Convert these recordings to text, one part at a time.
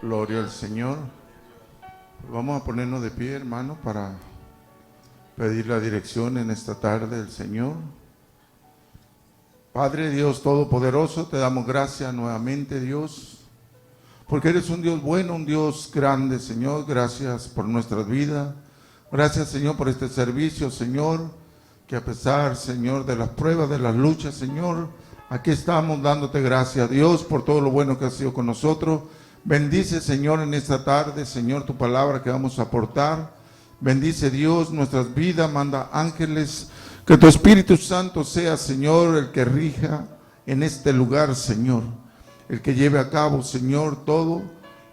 Gloria al Señor. Vamos a ponernos de pie, hermano, para pedir la dirección en esta tarde del Señor. Padre Dios Todopoderoso, te damos gracias nuevamente, Dios, porque eres un Dios bueno, un Dios grande, Señor. Gracias por nuestras vidas. Gracias, Señor, por este servicio, Señor, que a pesar, Señor, de las pruebas, de las luchas, Señor, aquí estamos dándote gracias, Dios, por todo lo bueno que has sido con nosotros. Bendice, Señor, en esta tarde, Señor, tu palabra que vamos a aportar. Bendice, Dios, nuestras vidas, manda ángeles. Que tu Espíritu Santo sea, Señor, el que rija en este lugar, Señor. El que lleve a cabo, Señor, todo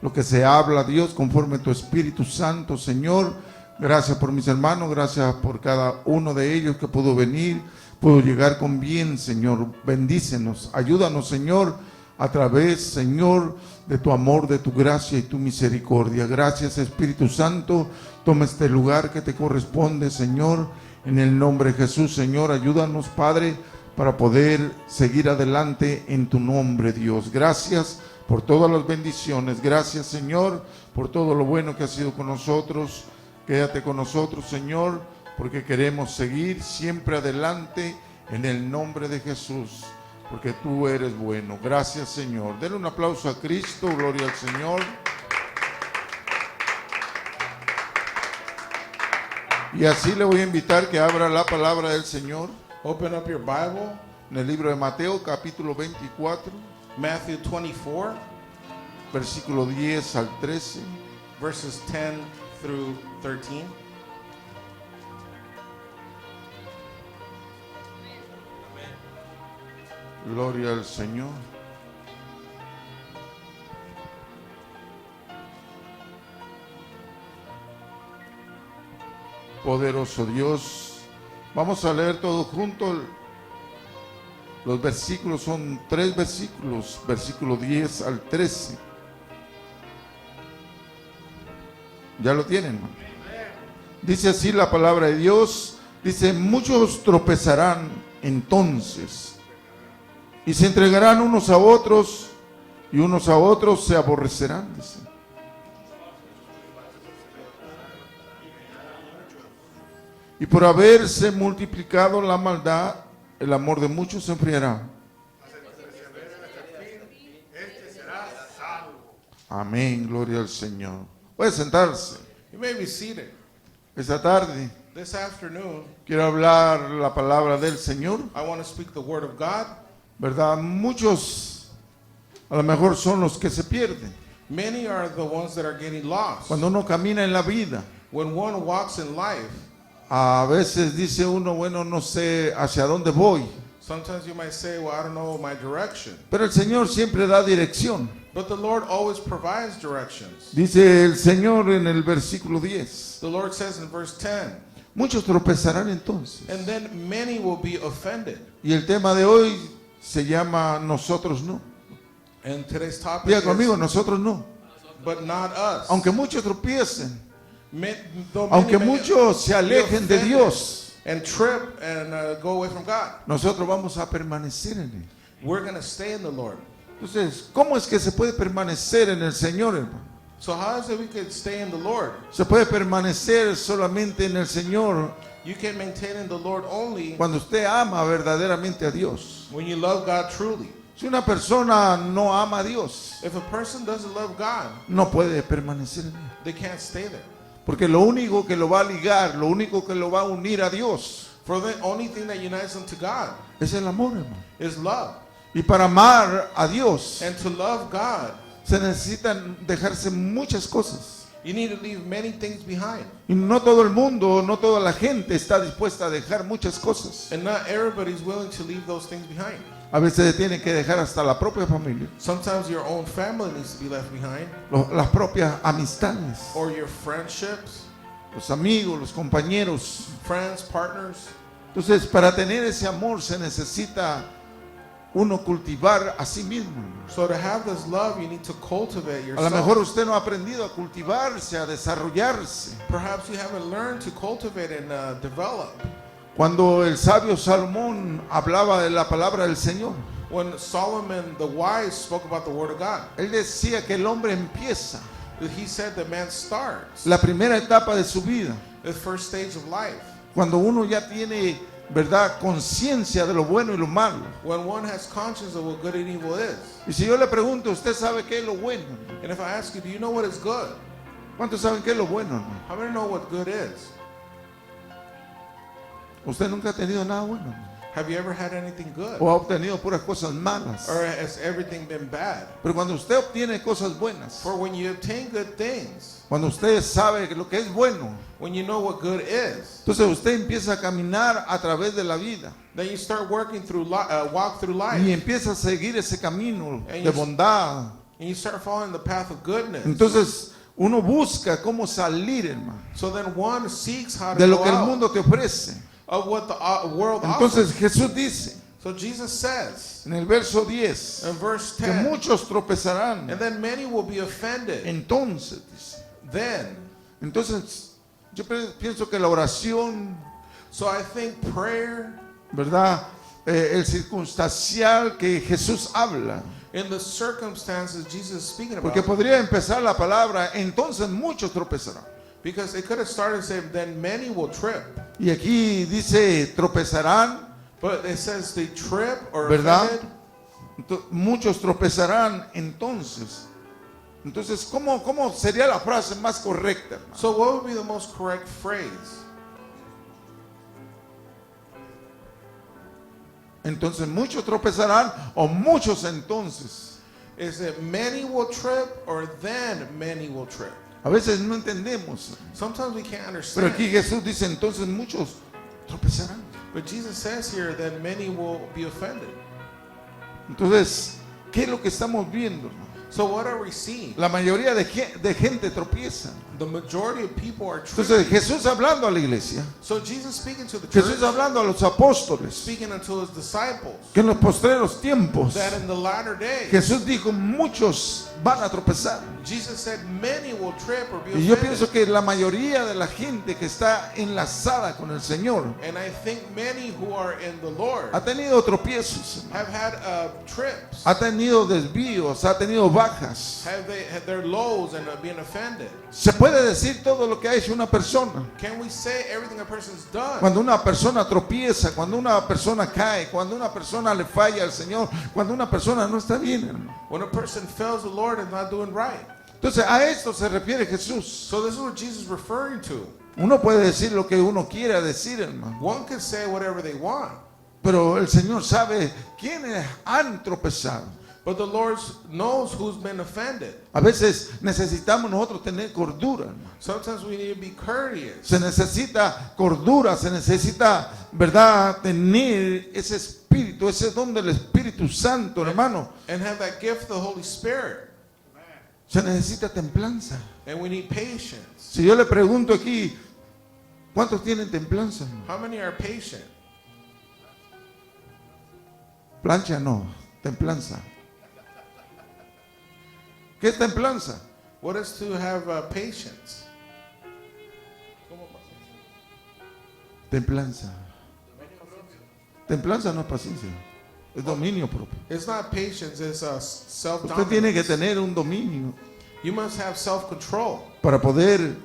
lo que se habla, Dios, conforme a tu Espíritu Santo, Señor. Gracias por mis hermanos, gracias por cada uno de ellos que pudo venir, pudo llegar con bien, Señor. Bendícenos, ayúdanos, Señor, a través, Señor, de tu amor, de tu gracia y tu misericordia. Gracias, Espíritu Santo. Toma este lugar que te corresponde, Señor, en el nombre de Jesús, Señor. Ayúdanos, Padre, para poder seguir adelante en tu nombre, Dios. Gracias por todas las bendiciones. Gracias, Señor, por todo lo bueno que has sido con nosotros. Quédate con nosotros, Señor, porque queremos seguir siempre adelante en el nombre de Jesús, porque tú eres bueno. Gracias, Señor. Denle un aplauso a Cristo. Gloria al Señor. Y así le voy a invitar que abra la palabra del Señor. Open up your Bible, En el libro de Mateo, capítulo 24, Matthew 24, versículo 10 al 13. verses 10 through 13. Gloria al Señor. Poderoso Dios. Vamos a leer todos juntos. Los versículos son 3 versículos, versículo 10 al 13. ¿Ya lo tienen? Dice así la palabra de Dios. Dice: muchos tropezarán entonces y se entregarán unos a otros, y unos a otros se aborrecerán, dice. Y por haberse multiplicado la maldad, el amor de muchos se enfriará. Amén, gloria al Señor. Puede sentarse. You may be seated. Esta tarde This afternoon, quiero hablar la palabra del Señor, I want to speak the word of God. ¿verdad? Muchos a lo mejor son los que se pierden. Many are the ones that are getting lost. Cuando uno camina en la vida, When one walks in life, a veces dice uno, bueno, no sé hacia dónde voy. sometimes you might say, well, I don't know my direction. Pero el Señor siempre da dirección. But the Lord always provides directions. Dice el Señor en el versículo 10. The Lord says in verse 10, Muchos tropezarán entonces. and then many will be offended. Y el tema de hoy se llama Nosotros no. And today's topic Diga is, conmigo, nosotros no. but not us. Aunque muchos tropiecen, Though many aunque may muchos se be alejen de offended Dios, and trip and go away from God, nosotros vamos a permanecer en Él. we're going to stay in the Lord. Entonces, ¿cómo es que se puede permanecer en el Señor, hermano? So how is it we could stay in the Lord? Se puede permanecer solamente en el Señor You can maintain in the Lord only cuando usted ama verdaderamente a Dios. when you love God truly. Si una persona no ama a Dios, If a person doesn't love God, no puede permanecer en Él. they can't stay there. Porque lo único que lo va a ligar, lo único que lo va a unir a Dios, For the only thing that unites them to God es el amor, hermano. is love. Y para amar a Dios, And to love God, se necesitan dejarse muchas cosas. you need to leave many things behind. Y no todo el mundo, no toda la gente está dispuesta a dejar muchas cosas. And not everybody's willing to leave those things behind. A veces tienen que dejar hasta la propia familia, Sometimes your own family needs to be left behind, las propias amistades, or your friendships, los amigos, los compañeros. friends, partners. Entonces, para tener ese amor se necesita uno cultivar a sí mismo. So to have this love, you need to cultivate A lo mejor yourself. usted no ha aprendido a cultivarse, a desarrollarse. Perhaps you haven't learned to cultivate and develop. Cuando el sabio Salomón hablaba de la palabra del Señor, When Solomon the wise spoke about the word of God, él decía que el hombre empieza he said that man starts la primera etapa de su vida the first stage of life. cuando uno ya tiene, ¿verdad?, conciencia de lo bueno y lo malo. When one has conscience of what good and evil is. Y si yo le pregunto, ¿usted sabe qué es lo bueno? And if I ask you, do you know what is good? ¿Cuántos saben qué es lo bueno, hermano? How many know what good is? Usted nunca ha tenido nada bueno, hermano. Have you ever had anything good? O ha obtenido puras cosas malas. Or has everything been bad? Pero cuando usted obtiene cosas buenas, For when you obtain good things, cuando usted sabe que lo que es bueno, when you know what good is, entonces usted empieza a caminar a través de la vida then you start working through walk through life, y empieza a seguir ese camino And de you- bondad. and you start following the path of goodness. Entonces uno busca cómo salir, hermano, So then one seeks how to de lo go que el out mundo te ofrece. of what the world offers. Entonces Jesús dice So Jesus says en el verso 10 in verse que 10, muchos tropezarán. and then many will be offended. Entonces, dice. Then, Entonces, yo pienso que la oración, so I think prayer ¿verdad? El circunstancial que Jesús habla. in the circumstances Jesus is speaking about, Porque podría empezar la palabra, entonces muchos tropezarán. because it could have started saying, then many will trip. Y aquí dice tropezarán, But it says they trip or ¿verdad? offended. Muchos tropezarán entonces. Entonces, ¿cómo sería la frase más correcta, hermano? So what would be the most correct phrase? Entonces muchos tropezarán o muchos entonces. Is it many will trip or then many will trip? A veces no entendemos. Sometimes we can't Pero understand. aquí Jesús dice entonces muchos tropezarán. But Jesus says here that many will be offended. Entonces, ¿qué es lo que estamos viendo, hermano? So what are we seeing? La mayoría de gente tropieza. The majority of people are Entonces tripping. Jesús hablando a la iglesia, So Jesus speaking to the church, Jesús hablando a los apóstoles, speaking unto his disciples, que en los postreros tiempos, that in the latter days, Jesús dijo muchos van a tropezar. Jesus said many will trip or be Y yo offended. pienso que la mayoría de la gente que está enlazada con el Señor And I think many who are in the Lord ha tenido tropiezos, have had trips, ha tenido desvíos, ha tenido bajas. have they had their lows and being offended. Se puede decir todo lo que ha hecho una persona. Can we say everything a person's done? Cuando una persona tropieza, cuando una persona cae, cuando una persona le falla al Señor, cuando una persona no está bien, hermano. When a person fails the Lord and not doing right. Entonces a esto se refiere Jesús. So this is what Jesus is referring to. Uno puede decir lo que uno quiera decir, hermano, One could say whatever they want, pero el Señor sabe quiénes han tropezado. but the Lord knows who's been offended. A veces necesitamos nosotros tener cordura, hermano. Sometimes we need to be courteous. Se necesita cordura, se necesita, ¿verdad?, tener ese espíritu, ese don del Espíritu Santo, hermano. And have that gift of the Holy Spirit. Se necesita templanza. And we need patience. Si yo le pregunto aquí, ¿cuántos tienen templanza, hermano? How many are patient? Plancha no, templanza. ¿Qué es templanza? What is to have patience? Templanza. Templanza no es paciencia, es dominio propio. It's not patience, it's Usted tiene que self-dominance. tener un dominio You must have self-control para poder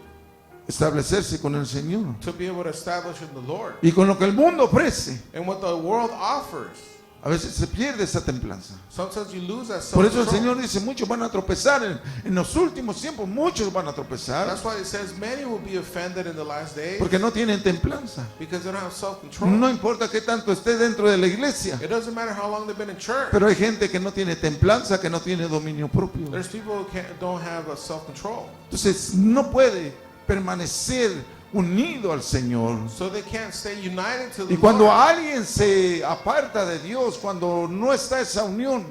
establecerse con el Señor. to be able to establish in the Lord. Y con lo que el mundo ofrece, And what the world offers, a veces se pierde esa templanza. sometimes you lose that Por eso el self-control. Señor dice, muchos van a tropezar. En los últimos tiempos, muchos van a tropezar. That's why it says many will be offended in the last days Porque no tienen templanza. because they don't have self-control. No importa qué tanto esté dentro de la iglesia. It doesn't matter how long they've been in church. Pero hay gente que no tiene templanza, que no tiene dominio propio. There's people who don't have self-control. Entonces no puede permanecer unido al Señor. So they can't stay united to the Y cuando Lord. alguien se aparta de Dios, cuando no está esa unión,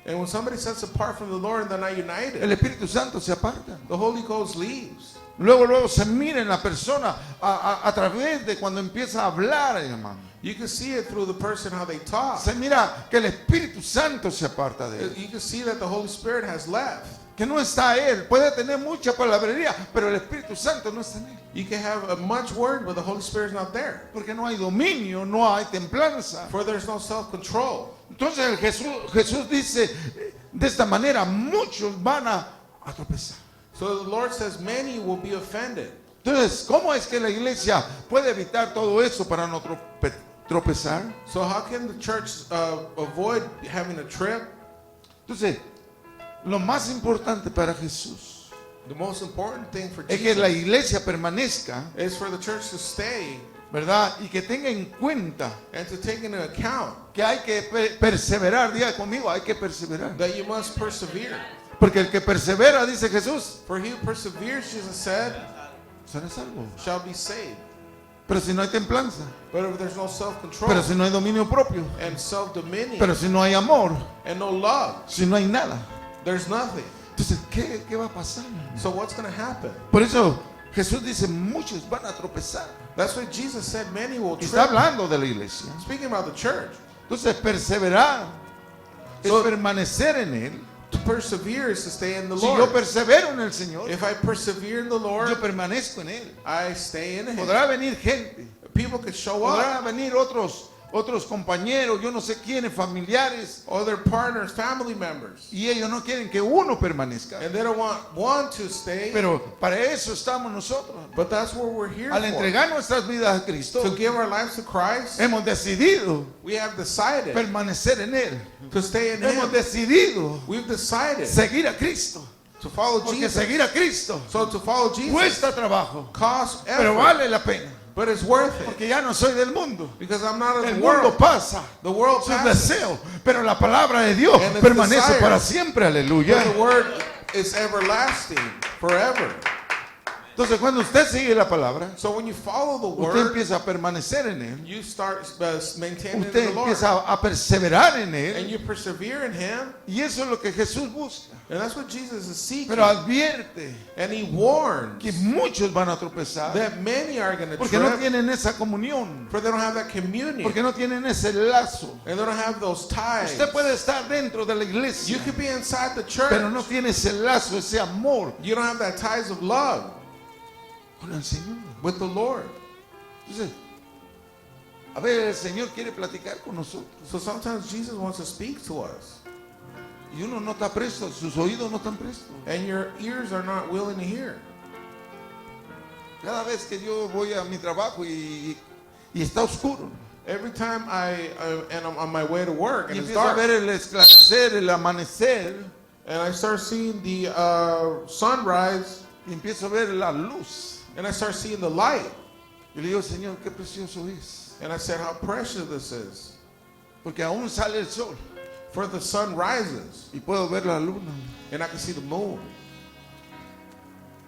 And when somebody sets apart from the Lord and they're not el united, Espíritu Santo se aparta. the Holy Ghost leaves. Luego se mira en la persona a través de cuando empieza a hablar, hermano. You can see it through the person how they talk. Se mira que el Espíritu Santo se aparta de él. You can see that the Holy Spirit has left. que no está Él. Puede tener mucha palabrería, pero el Espíritu Santo no está en Él. You can have a much word, but the Holy Spirit is not there. Porque no hay dominio, no hay templanza. For there's no self-control. Entonces Jesús dice de esta manera, muchos van a tropezar. So the Lord says many will be offended. Entonces, ¿cómo es que la iglesia puede evitar todo eso para no tropezar? So how can the church avoid having a trip? Entonces, lo más importante para Jesús The most important thing for es que la Jesus iglesia permanezca, is for the church to stay ¿verdad? Y que tenga en cuenta and to take into account que hay que perseverar. Diga conmigo, hay que perseverar. that you must persevere. Porque el que persevera, dice Jesús, For he who perseveres, Jesus said, será salvo. shall be saved. Pero si no hay templanza, But if there's no self-control pero si no hay dominio propio, and self-dominion pero si no hay amor, and no love, si no hay nada, there's nothing. entonces, ¿qué va a pasar? So what's going to happen? Por eso Jesús dice, muchos van a tropezar. That's why Jesus said many will Y está trip. hablando de la iglesia. Speaking about the church, Entonces, perseverar es So- permanecer en Él. to persevere is to stay in the Si yo Lord. persevero en el Señor, If I persevere in the yo Lord, permanezco en Él. I stay in Him. Podrá venir gente, People could show up, podrán venir otros compañeros, yo no sé quiénes, familiares, other partners, family members, y ellos no quieren que uno permanezca. and they don't want one to stay. Pero para eso estamos nosotros. But that's what we're here Al for. entregar nuestras vidas a Cristo, To give our lives to Christ, hemos decidido we have decided permanecer en Él. to stay in Hemos Him. decidido We've decided seguir a Cristo. to follow Porque Jesus. seguir a Cristo So to follow Jesus cuesta trabajo, costs pero effort, vale la pena. but it's worth it. Porque ya no soy del mundo. Because I'm not of El the mundo world. pasa, The world sus passes. deseos, pero la palabra de Dios And its permanece desires. para siempre. Aleluya. But the word is everlasting, forever. Entonces, cuando usted sigue la palabra, So when you follow the usted word, empieza a permanecer en Él. you start maintaining Usted the Lord. empieza a perseverar en And Él. you persevere in Him. Y eso es lo que Jesús busca. And that's what Jesus is seeking. Pero advierte And He warns que muchos van a tropezar. that many are going to Porque no trip, tienen esa comunión. for they don't have that communion. Porque no tienen ese lazo. And they don't have those ties. Usted puede estar dentro de la iglesia, You could be inside the church. pero no tiene ese lazo, ese amor You don't have that ties of love con el Señor. with the Lord. Entonces, a ver, el Señor quiere platicar con nosotros. So sometimes Jesus wants to speak to us. Y uno no está presto, sus oídos no están prestos. And your ears are not willing to hear. Cada vez que yo voy a mi trabajo y está oscuro, Every time and I'm on my way to work y and it's empiezo a dark, ver el esclarecer, el amanecer, and I start seeing the sunrise, y empiezo a ver la luz, and I start seeing the light, y le digo, Señor, qué precioso es. and I said, how precious this is. Porque aún sale el sol For the sun rises, y puedo ver la luna. and I can see the moon.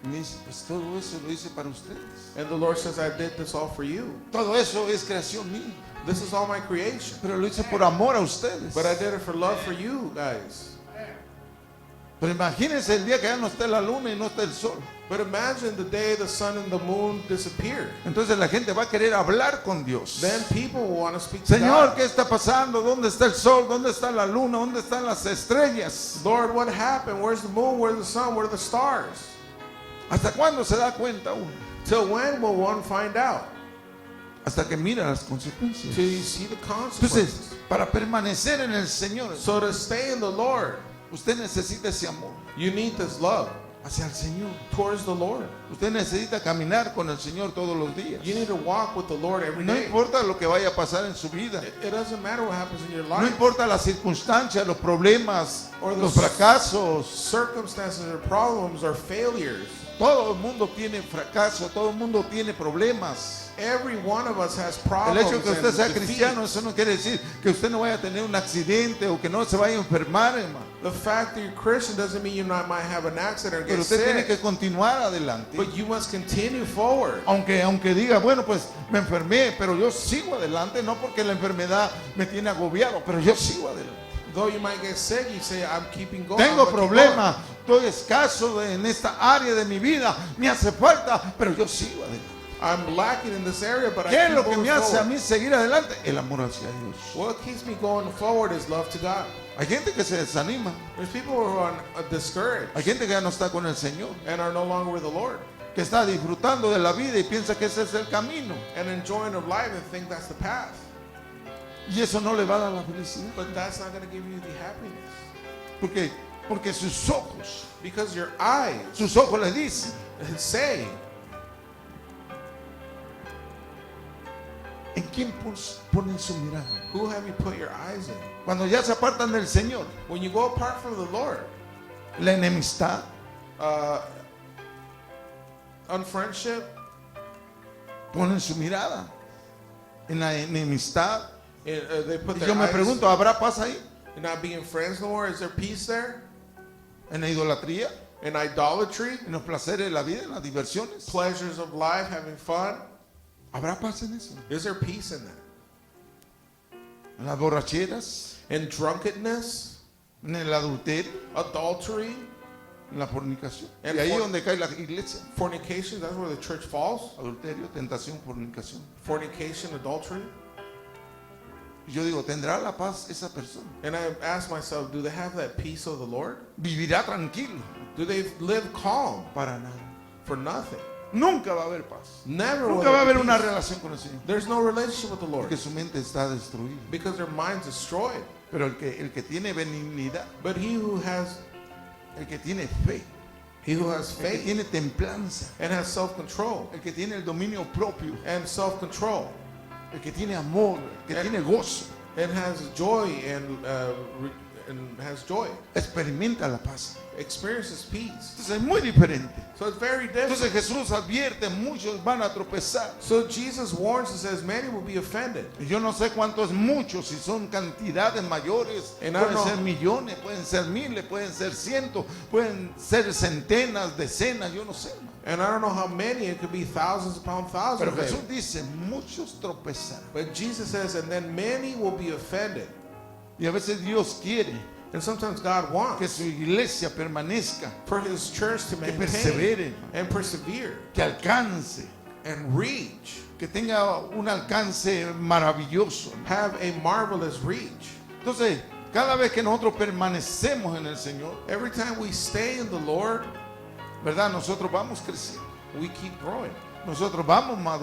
Y me dice, pues todo eso lo hice para ustedes. And the Lord says, I did this all for you. Todo eso es creación mía. This is all my creation. Pero lo hice por amor a ustedes. But I did it for love for you guys. Pero imagínense el día que ya no esté la luna y no esté el sol. But imagine the day the sun and the moon disappear. Entonces la gente va a querer hablar con Dios. Then people will want to speak to Señor, God. ¿qué está pasando? ¿Dónde está el sol? ¿Dónde está la luna? ¿Dónde están las estrellas? Lord, what happened? Where's the moon? Where's the sun? Where are the stars? ¿Hasta cuándo se da cuenta uno? Till when will one find out? Hasta que mira las consecuencias. Till you see the consequences. Entonces, para permanecer en el Señor, So to stay in the Lord, usted necesita ese amor you need this love hacia el Señor. towards the Lord. Usted necesita caminar con el Señor todos los días. You need to walk with the Lord every No day. importa lo que vaya a pasar en su vida. It doesn't matter what happens in your No life, importa las circunstancias, los problemas, Or the los fracasos. circumstances or problems or failures. Todo el mundo tiene fracaso, todo el mundo tiene problemas. Every one of us has El problems. hecho de que usted sea and defeat. cristiano, eso no quiere decir que usted no vaya a tener un accidente o que no se vaya a enfermar, hermano. The fact that you're Christian doesn't mean you might have an accident or Pero get usted tiene sick. que continuar adelante. But you must continue forward. Aunque diga, bueno, pues me enfermé, pero yo sigo adelante, no porque la enfermedad me tiene agobiado, pero yo sigo adelante. Though you might get sick, you say, I'm keeping going. Tengo I'm gonna keep problemas, estoy escaso en esta área de mi vida, me hace falta, pero yo sigo adelante. going. I'm lacking in this area, but I ¿Qué es keep lo que going me hace a forward. mí seguir adelante? El amor hacia Dios. What keeps me going forward is love to God. Hay gente que se desanima. There's people who are discouraged Hay gente que ya no está con el Señor, and are no longer with the Lord que está disfrutando de la vida y piensa que ese es el camino. and enjoying of life and think that's the path. Y eso no le va a dar la felicidad. But that's not going to give you the happiness. Porque sus ojos Because your eyes le dicen, say, ¿en quién ponen su mirada? who have you put your eyes in? Cuando ya se apartan del Señor, When you go apart from the Lord, la enemistad, unfriendship, ponen su mirada en la enemistad. they put Y their yo me eyes pregunto, ¿habrá paz ahí? in not being friends no more. Is there peace there? ¿En la idolatría? In idolatry, ¿En los placeres de la vida? ¿En las diversiones? pleasures of life, having fun? ¿Habrá paz en eso? Is there peace in that? ¿En las borracheras? In drunkenness, ¿En el adulterio? adultery, ¿En la fornicación? En Y ahí es for- donde cae la iglesia. fornication, that's where the church falls. Adulterio, tentación, fornicación. Fornication, adultery. Y yo digo, ¿tendrá la paz esa persona? And I ask myself, do they have that peace of the Lord? ¿Vivirá tranquilo? Do they live calm Para nada. for nothing? Nunca va a haber paz. Never will Nunca va a there haber be una peace. relación con el Señor. There's no relationship with the Lord Porque su mente está destruida. because their mind's destroyed. Pero el que tiene benignidad, But he who has el que tiene fe, el que el que tiene templanza, and has self-control el que tiene el dominio propio, and self-control el que tiene amor, el que tiene gozo, and has joy and has joy, experimenta la paz. experiences peace. Entonces es muy diferente. So it's very different. Entonces Jesús advierte, muchos van a tropezar. So Jesus warns and says many will be offended. Y yo no sé cuánto es mucho, si son cantidades mayores, And I pueden don't know. ser millones, pueden ser miles, pueden ser cientos, pueden ser centenas, decenas, yo no sé. And I don't know how many, it could be thousands upon thousands. Pero maybe. Jesús dice, muchos tropezarán. But Jesus says, and then many will be offended. Y a veces Dios quiere And sometimes God wants que su iglesia permanezca, for his church to que maintain persevere, and persevere que alcance, and reach, que tenga un alcance maravilloso. have a marvelous reach. Entonces, cada vez que nosotros permanecemos en el Señor, Every time we stay in the Lord, ¿verdad? Nosotros vamos creciendo, we keep growing. nosotros vamos madurando.